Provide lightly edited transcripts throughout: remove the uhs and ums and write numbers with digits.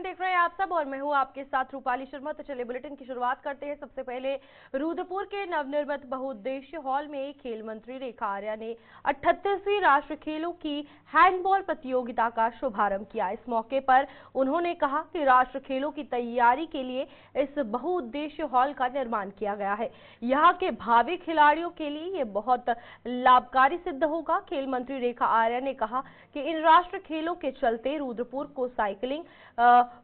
उत्तराखंड देख रहे हैं आप सब और मैं हूं आपके साथ रूपाली शर्मा। तो चलिए बुलेटिन की शुरुआत करते हैं। सबसे पहले रुद्रपुर के नवनिर्मित बहुउद्देशीय हॉल में खेल मंत्री रेखा आर्या ने 38वीं राष्ट्रीय खेलों की हैंडबॉल प्रतियोगिता का शुभारंभ किया। इस मौके पर उन्होंने कहा कि राष्ट्रीय खेलों की तैयारी के लिए इस बहुउद्देशीय हॉल का निर्माण किया गया है। यहाँ के भावी खिलाड़ियों के लिए ये बहुत लाभकारी सिद्ध होगा। खेल मंत्री रेखा आर्या ने कहा कि इन राष्ट्रीय खेलों के चलते रुद्रपुर को साइकिलिंग,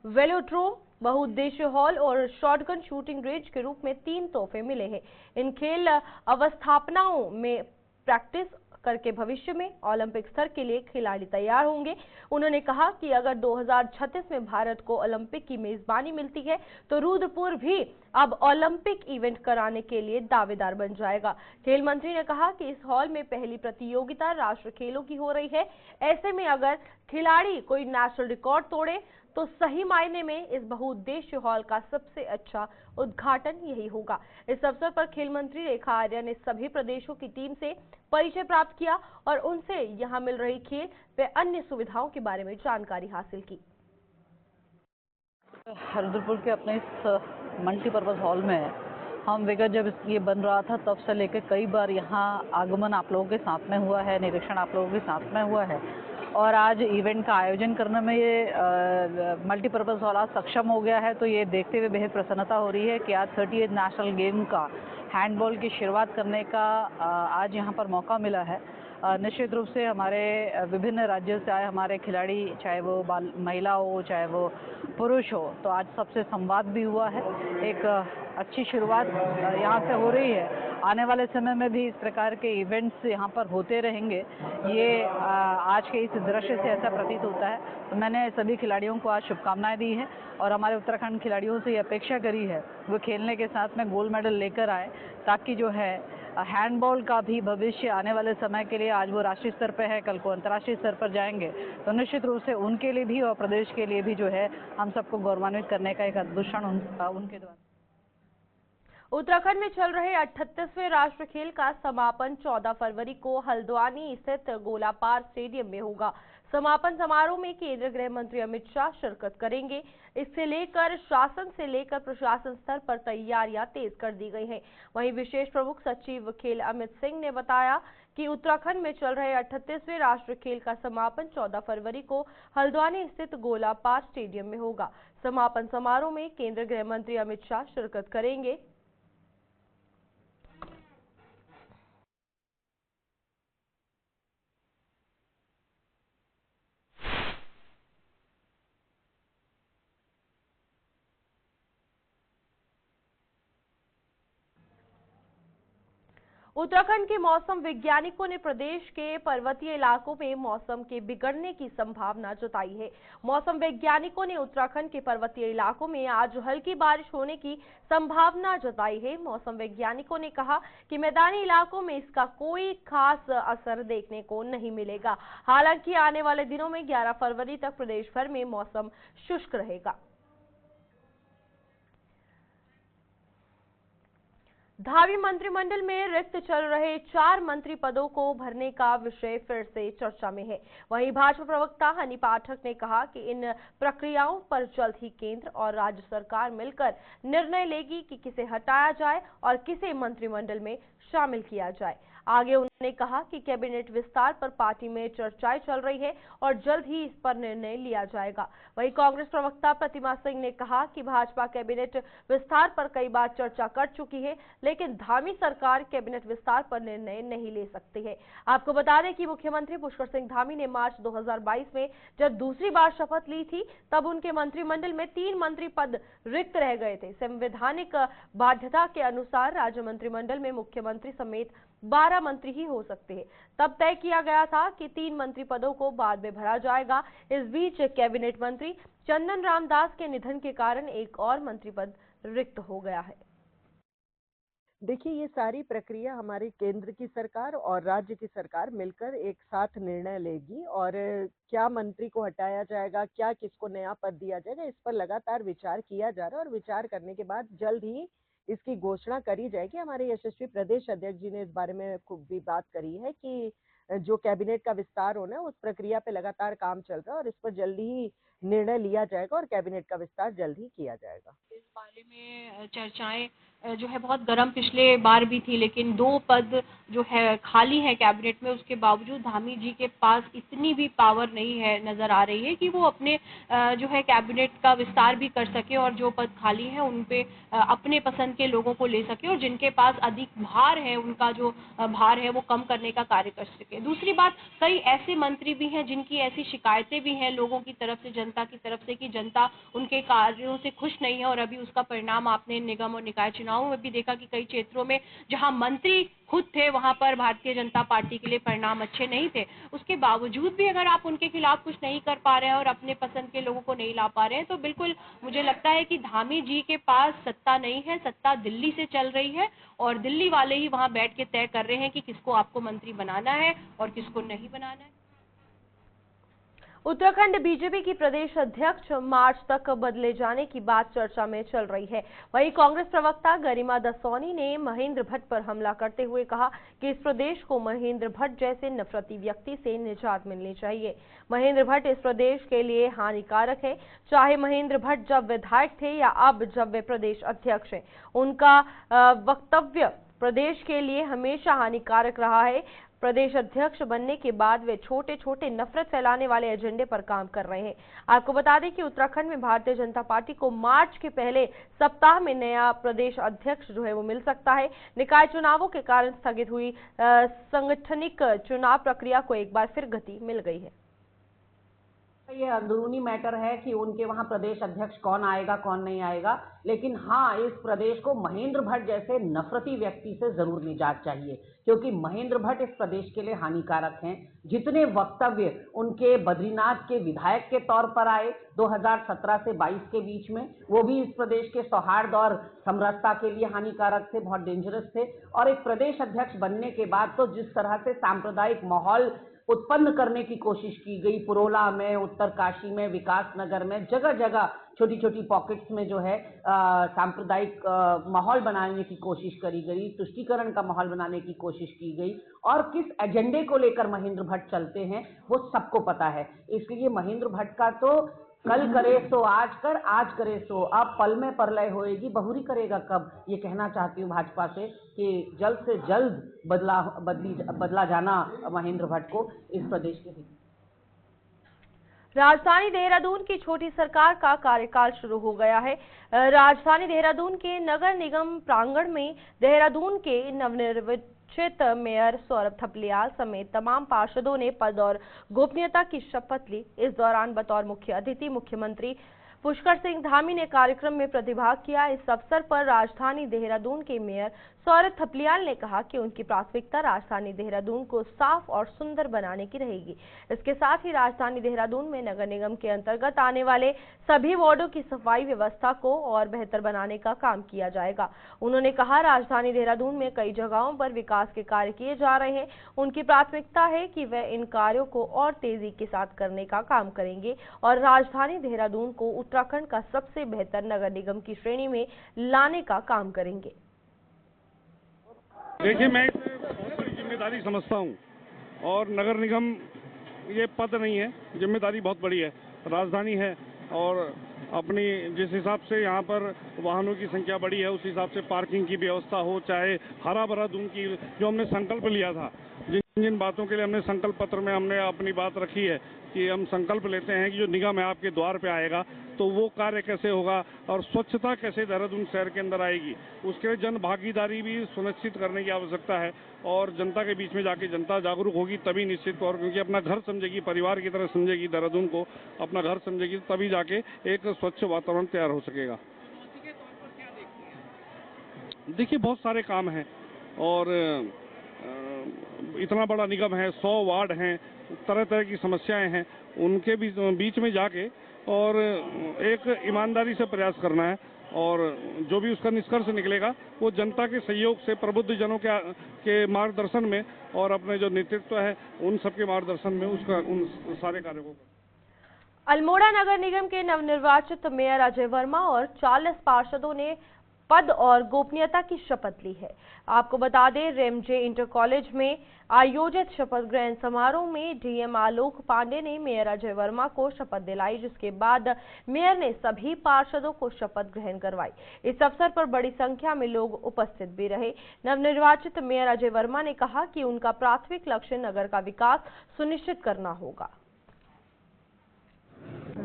वेलोड्रोम, बहुउद्देशीय हॉल और शॉटगन शूटिंग रेंज के रूप में 3 तोहफे मिले हैं। इन खेल अवस्थापनाओं में प्रैक्टिस करके भविष्य में ओलंपिक स्तर के लिए खिलाड़ी तैयार होंगे। उन्होंने कहा कि अगर 2036 में भारत को ओलंपिक की मेजबानी मिलती है तो रुद्रपुर भी अब ओलंपिक इवेंट कराने के लिए दावेदार बन जाएगा। खेल मंत्री ने कहा कि इस हॉल में पहली प्रतियोगिता राष्ट्रीय खेलों की हो रही है। ऐसे में अगर खिलाड़ी कोई नेशनल रिकॉर्ड तोड़े तो सही मायने में इस बहुउद्देशीय हॉल का सबसे अच्छा उद्घाटन यही होगा। इस अवसर पर खेल मंत्री रेखा आर्या ने सभी प्रदेशों की टीम से परिचय प्राप्त किया और उनसे यहां मिल रही खेल व अन्य सुविधाओं के बारे में जानकारी हासिल की। रुद्रपुर के अपने इस मल्टीपर्पज हॉल में हम विगत जब ये बन रहा था तब से लेकर कई बार यहाँ आगमन आप लोगों के साथ में हुआ है, निरीक्षण आप लोगों के साथ में हुआ है और आज इवेंट का आयोजन करने में ये मल्टीपर्पज हॉल आज सक्षम हो गया है। तो ये देखते हुए बेहद प्रसन्नता हो रही है कि आज 38 नेशनल गेम का हैंडबॉल की शुरुआत करने का आज यहाँ पर मौका मिला है। निश्चित रूप से हमारे विभिन्न राज्यों से आए हमारे खिलाड़ी, चाहे वो महिला हो चाहे वो पुरुष हो, तो आज सबसे संवाद भी हुआ है। एक अच्छी शुरुआत यहाँ से हो रही है। आने वाले समय में भी इस प्रकार के इवेंट्स यहाँ पर होते रहेंगे, ये आज के इस दृश्य से ऐसा प्रतीत होता है। तो मैंने सभी खिलाड़ियों को आज शुभकामनाएं दी हैं और हमारे उत्तराखंड खिलाड़ियों से ये अपेक्षा करी है वो खेलने के साथ में गोल्ड मेडल लेकर आए, ताकि जो है हैंडबॉल का भी भविष्य आने वाले समय के लिए, आज वो राष्ट्रीय स्तर पर है, कल को अंतर्राष्ट्रीय स्तर पर जाएंगे, तो निश्चित रूप से उनके लिए भी और प्रदेश के लिए भी जो है हम सबको गौरवान्वित करने का एक अद्भुत क्षण उनके द्वारा। उत्तराखंड में चल रहे 38वें राष्ट्रीय खेल का समापन 14 फरवरी को हल्द्वानी स्थित गोलापार स्टेडियम में होगा। समापन समारोह में केंद्रीय गृह मंत्री अमित शाह शिरकत करेंगे। इससे लेकर शासन से लेकर प्रशासन स्तर पर तैयारियां तेज कर दी गई हैं। वहीं विशेष प्रमुख सचिव खेल अमित सिंह ने बताया कि उत्तराखंड में चल रहे 38वें राष्ट्रीय खेल का समापन 14 फरवरी को हल्द्वानी स्थित गोलापार स्टेडियम में होगा। समापन समारोह में केंद्रीय गृह मंत्री अमित शाह शिरकत करेंगे। उत्तराखंड के मौसम वैज्ञानिकों ने प्रदेश के पर्वतीय इलाकों में मौसम के बिगड़ने की संभावना जताई है। मौसम वैज्ञानिकों ने उत्तराखंड के पर्वतीय इलाकों में आज हल्की बारिश होने की संभावना जताई है। मौसम वैज्ञानिकों ने कहा कि मैदानी इलाकों में इसका कोई खास असर देखने को नहीं मिलेगा। हालांकि आने वाले दिनों में 11 फरवरी तक प्रदेश भर में मौसम शुष्क रहेगा। धामी मंत्रिमंडल में रिक्त चल रहे 4 मंत्री पदों को भरने का विषय फिर से चर्चा में है। वहीं भाजपा प्रवक्ता हनी पाठक ने कहा कि इन प्रक्रियाओं पर जल्द ही केंद्र और राज्य सरकार मिलकर निर्णय लेगी कि किसे हटाया जाए और किसे मंत्रिमंडल में शामिल किया जाए। आगे उन्होंने कहा कि कैबिनेट विस्तार पर पार्टी में चर्चाएं चल रही है और जल्द ही इस पर निर्णय लिया जाएगा। वहीं कांग्रेस प्रवक्ता प्रतिमा सिंह ने कहा कि भाजपा कैबिनेट विस्तार पर कई बार चर्चा कर चुकी है, लेकिन धामी सरकार कैबिनेट विस्तार पर निर्णय नहीं ले सकती है। आपको बता दें कि मुख्यमंत्री पुष्कर सिंह धामी ने मार्च 2022 में जब दूसरी बार शपथ ली थी, तब उनके मंत्रिमंडल में 3 मंत्री पद रिक्त रह गए थे। संवैधानिक बाध्यता के अनुसार राज्य मंत्रिमंडल में मुख्यमंत्री समेत 12 मंत्री ही हो सकते हैं। तब तय किया गया था कि 3 मंत्री पदों को बाद में भरा जाएगा। इस बीच कैबिनेट मंत्री चंदन रामदास के निधन के कारण एक और मंत्री पद रिक्त हो गया है। देखिए, ये सारी प्रक्रिया हमारी केंद्र की सरकार और राज्य की सरकार मिलकर एक साथ निर्णय लेगी और क्या मंत्री को हटाया जाएगा, क्या किसको नया पद दिया जाएगा, इस पर लगातार विचार किया जा रहा है और विचार करने के बाद जल्द ही इसकी घोषणा करी जाएगी। हमारे यशस्वी प्रदेश अध्यक्ष जी ने इस बारे में खूब भी बात करी है कि जो कैबिनेट का विस्तार होना है उस प्रक्रिया पे लगातार काम चल रहा है और इस पर जल्दी ही निर्णय लिया जाएगा और कैबिनेट का विस्तार जल्द ही किया जाएगा। इस बारे में चर्चाएं जो है बहुत गर्म पिछले बार भी थी, लेकिन 2 पद जो है खाली है कैबिनेट में, उसके बावजूद धामी जी के पास इतनी भी पावर नहीं है, नजर आ रही है कि वो अपने जो है कैबिनेट का विस्तार भी कर सके और जो पद खाली है उन पे अपने पसंद के लोगों को ले सके और जिनके पास अधिक भार है उनका जो भार है वो कम करने का कार्य कर सके। दूसरी बात, कई ऐसे मंत्री भी हैं जिनकी ऐसी शिकायतें भी हैं लोगों की तरफ से, जनता की तरफ से, कि जनता उनके कार्यों से खुश नहीं है और अभी उसका परिणाम आपने निगम और निकाय चुनावों में भी देखा कि कई क्षेत्रों में जहां मंत्री खुद थे वहां पर भारतीय जनता पार्टी के लिए परिणाम अच्छे नहीं थे। उसके बावजूद भी अगर आप उनके खिलाफ कुछ नहीं कर पा रहे हैं और अपने पसंद के लोगों को नहीं ला पा रहे हैं, तो बिल्कुल मुझे लगता है कि धामी जी के पास सत्ता नहीं है, सत्ता दिल्ली से चल रही है और दिल्ली वाले ही वहां बैठ के तय कर रहे हैं कि किसको आपको मंत्री बनाना है और किसको नहीं बनाना है। उत्तराखंड बीजेपी की प्रदेश अध्यक्ष मार्च तक बदले जाने की बात चर्चा में चल रही है। वहीं कांग्रेस प्रवक्ता गरिमा दसौनी ने महेंद्र भट्ट पर हमला करते हुए कहा कि इस प्रदेश को महेंद्र भट्ट जैसे नफरती व्यक्ति से निजात मिलनी चाहिए। महेंद्र भट्ट इस प्रदेश के लिए हानिकारक है। चाहे महेंद्र भट्ट जब विधायक थे या अब जब वे प्रदेश अध्यक्ष हैं, उनका वक्तव्य प्रदेश के लिए हमेशा हानिकारक रहा है। प्रदेश अध्यक्ष बनने के बाद वे छोटे छोटे नफरत फैलाने वाले एजेंडे पर काम कर रहे हैं। आपको बता दें कि उत्तराखंड में भारतीय जनता पार्टी को मार्च के पहले सप्ताह में नया प्रदेश अध्यक्ष जो है वो मिल सकता है। निकाय चुनावों के कारण स्थगित हुई सांगठनिक चुनाव प्रक्रिया को एक बार फिर गति मिल गई है। ये अंदरूनी मैटर है कि उनके वहां प्रदेश अध्यक्ष कौन आएगा कौन नहीं आएगा, लेकिन हाँ, इस प्रदेश को महेंद्र भट्ट जैसे नफरती व्यक्ति से जरूर निजात चाहिए, क्योंकि महेंद्र भट्ट इस प्रदेश के लिए हानिकारक हैं। जितने वक्तव्य उनके बद्रीनाथ के विधायक के तौर पर आए 2017 से 22 के बीच में, वो भी इस प्रदेश के सौहार्द और समरसता के लिए हानिकारक थे, बहुत डेंजरस थे। और एक प्रदेश अध्यक्ष बनने के बाद तो जिस तरह से सांप्रदायिक माहौल उत्पन्न करने की कोशिश की गई, पुरोला में, उत्तरकाशी में, विकास नगर में, जगह जगह छोटी छोटी पॉकेट्स में जो है सांप्रदायिक माहौल बनाने की कोशिश करी गई, तुष्टीकरण का माहौल बनाने की कोशिश की गई, और किस एजेंडे को लेकर महेंद्र भट्ट चलते हैं वो सबको पता है। इसलिए महेंद्र भट्ट का तो कल करे सो आज कर, आज करे सो अब, पल में प्रलय होएगी, बहुरी करेगा कब, ये कहना चाहती हूँ भाजपा से कि जल्द से जल्द बदला जाना महेंद्र भट्ट को इस प्रदेश के हित। राजधानी देहरादून की छोटी सरकार का कार्यकाल शुरू हो गया है। राजधानी देहरादून के नगर निगम प्रांगण में देहरादून के नवनिर्वाचित मेयर सौरभ थपलियाल समेत तमाम पार्षदों ने पद और गोपनीयता की शपथ ली। इस दौरान बतौर मुख्य अतिथि मुख्यमंत्री पुष्कर सिंह धामी ने कार्यक्रम में प्रतिभाग किया। इस अवसर पर राजधानी देहरादून के मेयर सौरभ थपलियाल ने कहा कि उनकी प्राथमिकता राजधानी देहरादून को साफ और सुंदर बनाने की रहेगी। इसके साथ ही राजधानी देहरादून में नगर निगम के अंतर्गत आने वाले सभी वार्डों की सफाई व्यवस्था को और बेहतर बनाने का काम किया जाएगा। उन्होंने कहा, राजधानी देहरादून में कई जगहों पर विकास के कार्य किए जा रहे हैं। उनकी प्राथमिकता है कि वह इन कार्यों को और तेजी के साथ करने का काम करेंगे और राजधानी देहरादून को उत्तराखंड का सबसे बेहतर नगर निगम की श्रेणी में लाने का काम करेंगे। देखिए, मैं इसे बहुत बड़ी जिम्मेदारी समझता हूँ और नगर निगम ये पद नहीं है, जिम्मेदारी बहुत बड़ी है। राजधानी है और अपनी जिस हिसाब से यहाँ पर वाहनों की संख्या बढ़ी है, उस हिसाब से पार्किंग की व्यवस्था हो, चाहे हरा भरा दून की, जो हमने संकल्प लिया था, जिन बातों के लिए हमने संकल्प पत्र में हमने अपनी बात रखी है कि हम संकल्प लेते हैं कि जो निगम है आपके द्वार पे आएगा तो वो कार्य कैसे होगा और स्वच्छता कैसे देहरादून शहर के अंदर आएगी, उसके लिए जन भागीदारी भी सुनिश्चित करने की आवश्यकता है और जनता के बीच में जाके जनता जागरूक होगी तभी निश्चित तौर, क्योंकि अपना घर समझेगी, परिवार की तरह समझेगी, देहरादून को अपना घर समझेगी, तभी जाके एक स्वच्छ वातावरण तैयार हो सकेगा। देखिए, बहुत सारे काम हैं और इतना बड़ा निगम है, 100 वार्ड हैं, तरह तरह की समस्याएं हैं, उनके बीच में जाके और एक ईमानदारी से प्रयास करना है और जो भी उसका निष्कर्ष निकलेगा वो जनता के सहयोग से, प्रबुद्ध जनों के मार्गदर्शन में और अपने जो नेतृत्व है उन सबके मार्गदर्शन में उसका उन सारे कार्यों को। अल्मोड़ा नगर निगम के नवनिर्वाचित मेयर अजय वर्मा और 40 पार्षदों ने पद और गोपनीयता की शपथ ली है। आपको बता दें, रेमजे इंटर कॉलेज में आयोजित शपथ ग्रहण समारोह में डीएम आलोक पांडे ने मेयर अजय वर्मा को शपथ दिलाई, जिसके बाद मेयर ने सभी पार्षदों को शपथ ग्रहण करवाई। इस अवसर पर बड़ी संख्या में लोग उपस्थित भी रहे। नवनिर्वाचित मेयर अजय वर्मा ने कहा कि उनका प्राथमिक लक्ष्य नगर का विकास सुनिश्चित करना होगा।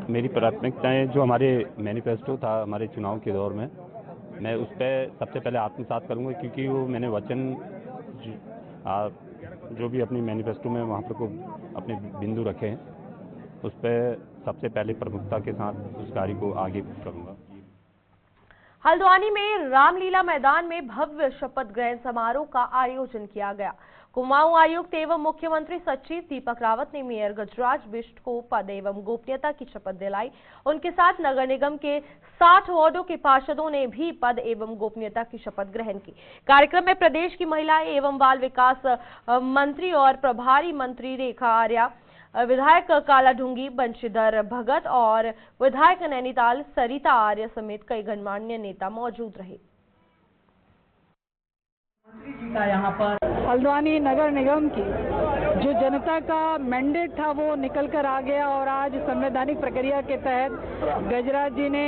मेरी प्राथमिकताएं जो हमारे मैनिफेस्टो था हमारे चुनाव के दौर में, मैं उस पर सबसे पहले आत्मसात करूंगा, क्योंकि वो मैंने वचन जो भी अपनी मैनिफेस्टो में वहाँ पर को अपने बिंदु रखे हैं, उस पर सबसे पहले प्रमुखता के साथ उस कार्य को आगे करूंगा। हल्द्वानी में रामलीला मैदान में भव्य शपथ ग्रहण समारोह का आयोजन किया गया। कुमाऊं आयुक्त एवं मुख्यमंत्री सचिव दीपक रावत ने मेयर गजराज बिष्ट को पद एवं गोपनीयता की शपथ दिलाई। उनके साथ नगर निगम के 60 वार्डों के पार्षदों ने भी पद एवं गोपनीयता की शपथ ग्रहण की। कार्यक्रम में प्रदेश की महिला एवं बाल विकास मंत्री और प्रभारी मंत्री रेखा आर्या, विधायक कालाढूंगी बंशीधर भगत और विधायक नैनीताल सरिता आर्य समेत कई गणमान्य नेता मौजूद रहे। यहाँ पर हल्द्वानी नगर निगम की जो जनता का मैंडेट था वो निकल कर आ गया और आज संवैधानिक प्रक्रिया के तहत गजराज जी ने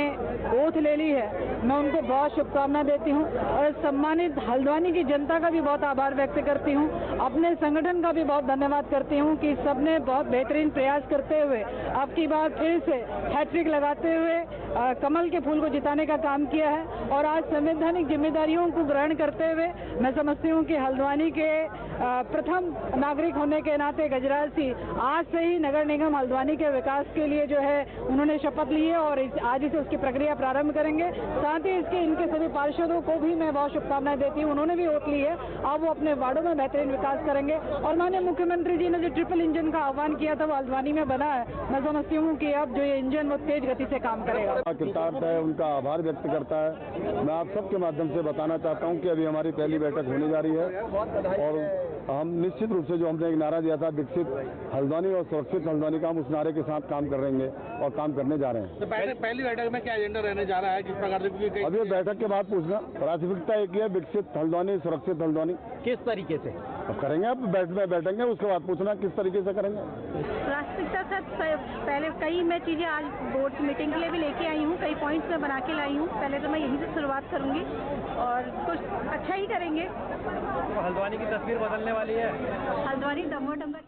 ओथ ले ली है। मैं उनको बहुत शुभकामनाएं देती हूँ और सम्मानित हल्द्वानी की जनता का भी बहुत आभार व्यक्त करती हूँ। अपने संगठन का भी बहुत धन्यवाद करती हूँ कि सबने बहुत बेहतरीन प्रयास करते हुए अब की बार फिर से हैट्रिक लगाते हुए कमल के फूल को जिताने का काम किया है। और आज संवैधानिक जिम्मेदारियों को ग्रहण करते हुए मैं समझती हूँ कि हल्द्वानी के प्रथम नागरिक होने के नाते गजराज जी आज से ही नगर निगम हल्द्वानी के विकास के लिए जो है उन्होंने शपथ ली है और आज से उसकी प्रक्रिया प्रारंभ करेंगे। साथ ही इनके सभी पार्षदों को भी मैं बहुत शुभकामनाएं देती हूँ। उन्होंने भी ओथ ली है, अब वो अपने वार्डों में बेहतरीन विकास करेंगे। और माननीय मुख्यमंत्री जी ने जो ट्रिपल इंजन का आह्वान किया था वो हल्द्वानी में बना है। मैं समझती हूँ कि अब जो ये इंजन वो तेज गति से काम करेगा। किताब है उनका आभार व्यक्त करता है। मैं आप सबके माध्यम से बताना चाहता हूँ कि अभी हमारी पहली बैठक होने जा रही है और हम निश्चित रूप से जो हमने एक नारा दिया था विकसित हल्द्वानी और सुरक्षित हल्द्वानी का, हम उस नारे के साथ काम कर रहेंगे और काम करने जा रहे हैं। तो पहली बैठक में क्या एजेंडा रहने जा रहा है, किस प्रकार से? अभी बैठक के बाद पूछना, प्राथमिकता एक ही है विकसित हल्द्वानी सुरक्षित हल्द्वानी। किस तरीके से अब करेंगे? अब बैठेंगे उसके बाद पूछना किस तरीके से करेंगे। प्राथमिकता सर पहले कई मैं चीजें आज बोर्ड मीटिंग के लिए भी लेके आई हूँ, कई पॉइंट्स मैं बना के लाई हूँ। पहले तो मैं यहीं से शुरुआत करूंगी और कुछ अच्छा ही करेंगे। तो हल्द्वानी की तस्वीर बदलने वाली है। हल्द्वानी डम्बर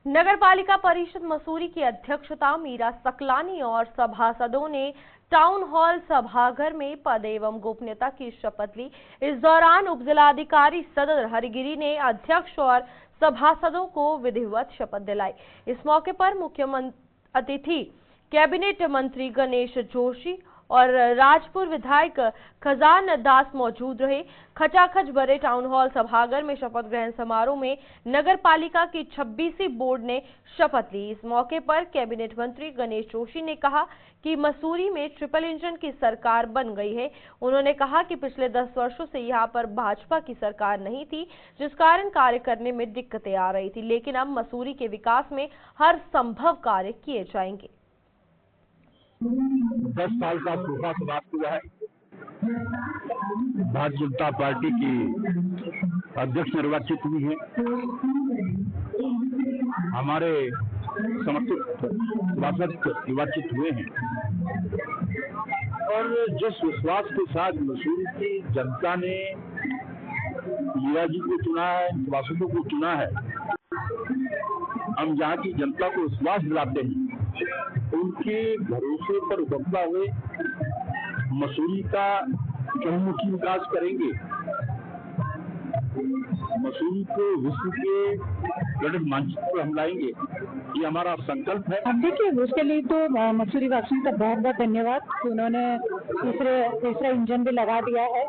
नगर पालिका परिषद मसूरी की अध्यक्षता मीरा सकलानी और सभासदों ने टाउन हॉल सभागार में पद एवं गोपनीयता की शपथ ली। इस दौरान उपजिलाधिकारी सदर हरिगिरी ने अध्यक्ष और सभासदों को विधिवत शपथ दिलाई। इस मौके पर मुख्य अतिथि कैबिनेट मंत्री गणेश जोशी और राजपुर विधायक खजान दास मौजूद रहे। खचाखच भरे टाउन हॉल सभागार में शपथ ग्रहण समारोह में नगर पालिका की 26वीं बोर्ड ने शपथ ली। इस मौके पर कैबिनेट मंत्री गणेश जोशी ने कहा कि मसूरी में ट्रिपल इंजन की सरकार बन गई है। उन्होंने कहा कि पिछले 10 वर्षों से यहां पर भाजपा की सरकार नहीं थी, जिस कारण कार्य करने में दिक्कतें आ रही थी, लेकिन अब मसूरी के विकास में हर संभव कार्य किए जाएंगे। 10 साल का सूखा समाप्त हुआ है। भारतीय जनता पार्टी की अध्यक्ष निर्वाचित हुई है। हमारे समर्थित सभासद निर्वाचित हुए हैं और जिस विश्वास के साथ मसूरी की जनता ने मीरा जी को चुना है, सभासदों को चुना है, हम यहाँ की जनता को विश्वास दिलाते हैं। उनके भरोसे पर उतरता हुए मसूरी का चहुमुखी विकास करेंगे। मसूरी को विश्व के पर्यटन मानचित्र पर हम लाएंगे, ये हमारा संकल्प है। अब देखिए, उसके लिए तो मसूरी वासियों का बहुत बहुत धन्यवाद कि उन्होंने तीसरा इंजन भी लगा दिया है।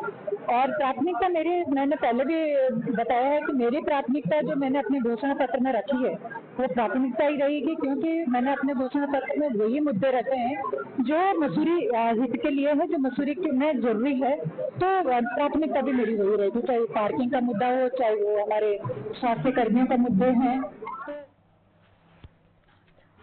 और प्राथमिकता मैंने पहले भी बताया है कि मेरी प्राथमिकता जो मैंने अपने घोषणा पत्र में रखी है वो प्राथमिकता ही रहेगी, क्योंकि मैंने अपने घोषणा पत्र में वही मुद्दे रखे हैं जो मसूरी हित के लिए है, जो मसूरी में जरूरी है। तो प्राथमिकता भी मेरी वही रहेगी, चाहे पार्किंग का मुद्दा हो, चाहे वो हमारे स्वास्थ्य कर्मियों का मुद्दे हैं।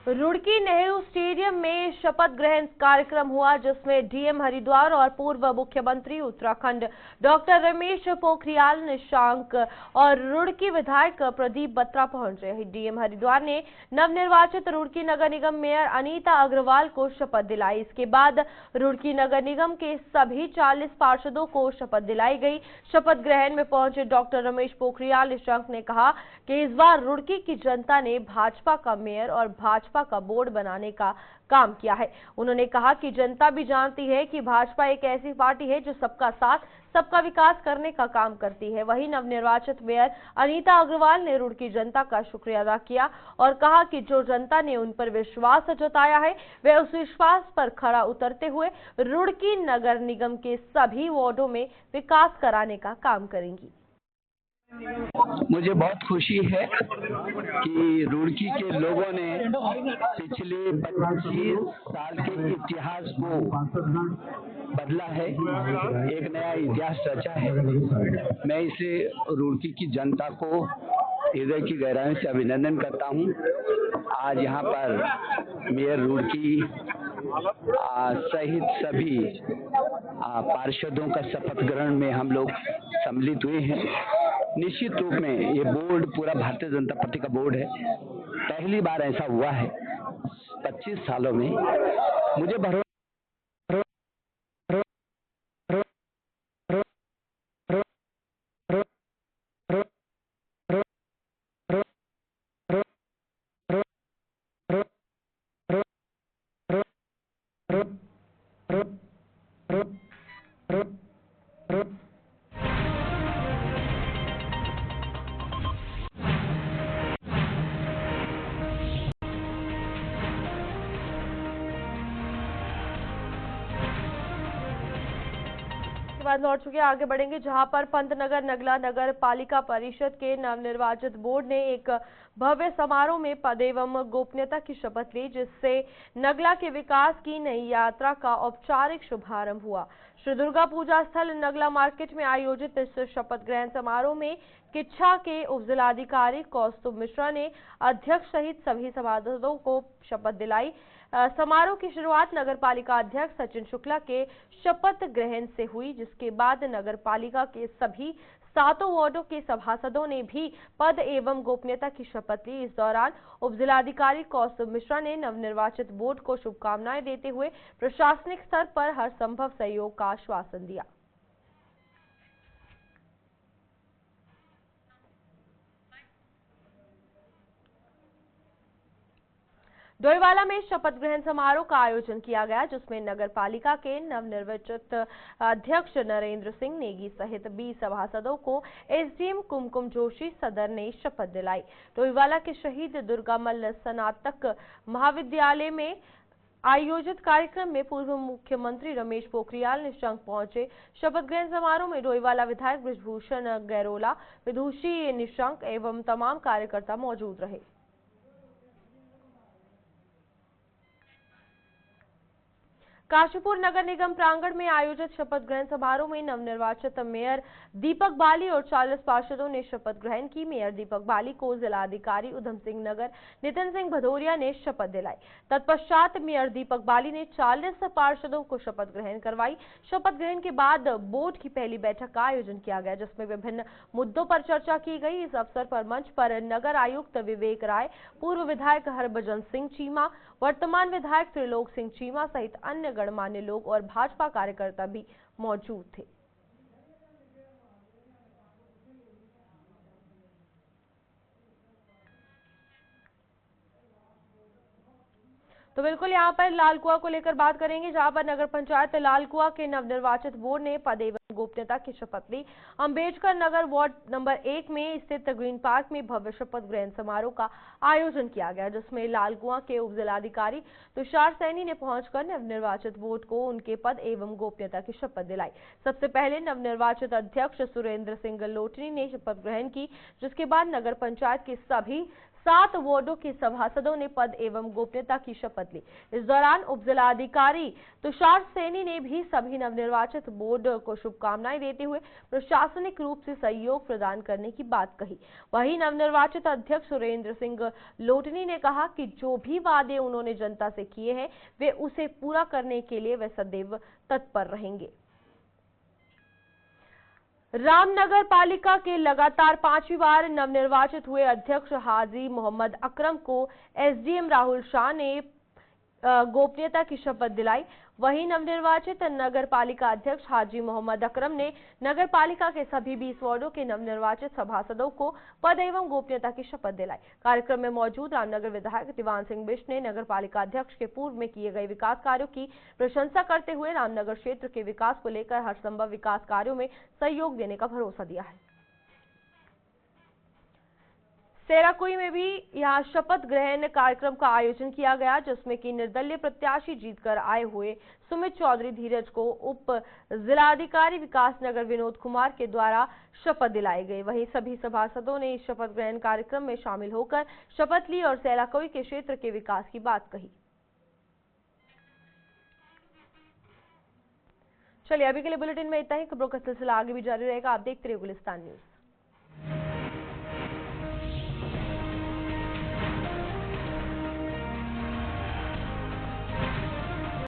रुड़की नेहरू स्टेडियम में शपथ ग्रहण कार्यक्रम हुआ, जिसमें डीएम हरिद्वार और पूर्व मुख्यमंत्री उत्तराखंड डॉक्टर रमेश पोखरियाल निशंक और रुड़की विधायक प्रदीप बत्रा पहुंचे। डीएम हरिद्वार ने नवनिर्वाचित रुड़की नगर निगम मेयर अनीता अग्रवाल को शपथ दिलाई। इसके बाद रुड़की नगर निगम के सभी 40 पार्षदों को शपथ दिलाई गई। शपथ ग्रहण में पहुंचे डॉक्टर रमेश पोखरियाल निशंक ने कहा कि इस बार रुड़की की जनता ने भाजपा का मेयर और भाजपा का बोर्ड बनाने का काम किया है। उन्होंने कहा कि जनता भी जानती है कि भाजपा एक ऐसी पार्टी है जो सबका साथ, सबका विकास करने का काम करती है। वहीं नवनिर्वाचित मेयर अनीता अग्रवाल ने रुड़की जनता का शुक्रिया अदा किया और कहा कि जो जनता ने उन पर विश्वास जताया है, वे उस विश्वास पर खरा उतरते हुए रुड़की नगर निगम के सभी वार्डों में विकास कराने का काम करेंगी। मुझे बहुत खुशी है कि रुड़की के लोगों ने पिछले 25 साल के इतिहास को बदला है, एक नया इतिहास रचा है। मैं इसे रुड़की की जनता को हृदय की गहराई से अभिनंदन करता हूं। आज यहाँ पर मेयर रुड़की सहित सभी पार्षदों का शपथ ग्रहण में हम लोग सम्मिलित हुए हैं। निश्चित रूप में ये बोर्ड पूरा भारतीय जनता पार्टी का बोर्ड है। पहली बार ऐसा हुआ है 25 सालों में। मुझे भरोसा बाद लौट चुके आगे बढ़ेंगे, जहां पर पंतनगर नगला नगर पालिका परिषद के नवनिर्वाचित बोर्ड ने एक भव्य समारोह में पद एवं गोपनीयता की शपथ ली, जिससे नगला के विकास की नई यात्रा का औपचारिक शुभारंभ हुआ। श्री दुर्गा पूजा स्थल नगला मार्केट में आयोजित इस शपथ ग्रहण समारोह में किच्छा के उपजिलाधिकारी कौस्तुभ मिश्रा ने अध्यक्ष सहित सभी सभासदों को शपथ दिलाई। समारोह की शुरुआत नगर पालिका अध्यक्ष सचिन शुक्ला के शपथ ग्रहण से हुई, जिसके बाद नगर पालिका के सभी 7 वार्डों के सभासदों ने भी पद एवं गोपनीयता की शपथ ली। इस दौरान उपजिलाधिकारी कौस्तुभ मिश्रा ने नवनिर्वाचित बोर्ड को शुभकामनाएं देते हुए प्रशासनिक स्तर पर हर संभव सहयोग का आश्वासन दिया। डोईवाला में शपथ ग्रहण समारोह का आयोजन किया गया, जिसमें नगर पालिका के नवनिर्वाचित अध्यक्ष नरेंद्र सिंह नेगी सहित 20 सभासदों को एसडीएम कुमकुम जोशी सदर ने शपथ दिलाई। डोईवाला के शहीद दुर्गामल्ल स्नातक महाविद्यालय में आयोजित कार्यक्रम में पूर्व मुख्यमंत्री रमेश पोखरियाल निशंक पहुंचे। शपथ ग्रहण समारोह में डोईवाला विधायक बृजभूषण गैरोला, विदुषी निशंक एवं तमाम कार्यकर्ता मौजूद रहे। काशीपुर नगर निगम प्रांगण में आयोजित शपथ ग्रहण समारोह में नवनिर्वाचित मेयर दीपक बाली और 40 पार्षदों ने शपथ ग्रहण की। मेयर दीपक बाली को जिलाधिकारी उधम सिंह नगर नितिन सिंह भदौरिया ने शपथ दिलाई। तत्पश्चात मेयर दीपक बाली ने 40 पार्षदों को शपथ ग्रहण करवाई। शपथ ग्रहण के बाद बोर्ड की पहली बैठक का आयोजन किया गया, जिसमें विभिन्न मुद्दों पर चर्चा की गई। इस अवसर पर मंच पर नगर आयुक्त विवेक राय, पूर्व विधायक हरभजन सिंह चीमा, वर्तमान विधायक त्रिलोक सिंह चीमा सहित अन्य गणमान्य लोग और भाजपा कार्यकर्ता भी मौजूद थे। तो बिल्कुल यहाँ पर लालकुआं को लेकर बात करेंगे, जहां पर नगर पंचायत लालकुआं के नवनिर्वाचित बोर्ड ने पद एवं गोपनीयता की शपथ ली। अंबेडकर नगर वार्ड नंबर 1 में स्थित ग्रीन पार्क में भव्य शपथ ग्रहण समारोह का आयोजन किया गया, जिसमें लालकुआं के उपजिलाधिकारी तुषार सैनी ने पहुंचकर नवनिर्वाचित बोर्ड को उनके पद एवं गोपनीयता की शपथ दिलाई। सबसे पहले नवनिर्वाचित अध्यक्ष सुरेंद्र सिंह लोटनी ने शपथ ग्रहण की, जिसके बाद नगर पंचायत के सभी 7 वार्डों के सभासदों ने पद एवं गोपनीयता की शपथ ली। इस दौरान उपजिलाधिकारी तुषार सैनी ने भी सभी नवनिर्वाचित बोर्ड को शुभकामनाएं देते हुए प्रशासनिक रूप से सहयोग प्रदान करने की बात कही। वहीं नवनिर्वाचित अध्यक्ष सुरेंद्र सिंह लोटनी ने कहा कि जो भी वादे उन्होंने जनता से किए हैं वे उसे पूरा करने के लिए वे सदैव तत्पर रहेंगे। रामनगर पालिका के लगातार 5वीं बार नवनिर्वाचित हुए अध्यक्ष हाजी मोहम्मद अकरम को एसडीएम राहुल शाह ने गोपनीयता की शपथ दिलाई। वहीं नवनिर्वाचित नगर पालिका अध्यक्ष हाजी मोहम्मद अकरम ने नगर पालिका के सभी 20 वार्डों के नवनिर्वाचित सभासदों को पद एवं गोपनीयता की शपथ दिलाई। कार्यक्रम में मौजूद रामनगर विधायक दीवान सिंह बिष्ट ने नगर पालिका अध्यक्ष के पूर्व में किए गए विकास कार्यों की प्रशंसा करते हुए रामनगर क्षेत्र के विकास को लेकर हर संभव विकास कार्यों में सहयोग देने का भरोसा दिया है। सेराकुई में भी यहां शपथ ग्रहण कार्यक्रम का आयोजन किया गया, जिसमें कि निर्दलीय प्रत्याशी जीतकर आए हुए सुमित चौधरी धीरज को उप जिलाधिकारी विकास नगर विनोद कुमार के द्वारा शपथ दिलाई गई। वहीं सभी सभासदों ने इस शपथ ग्रहण कार्यक्रम में शामिल होकर शपथ ली और सेराकुई के क्षेत्र के विकास की बात कही। चलिए अभी के लिए बुलेटिन में इतना ही। खबरों का सिलसिला आगे भी जारी रहेगा। आप देखते रहिए गुलिस्तान न्यूज।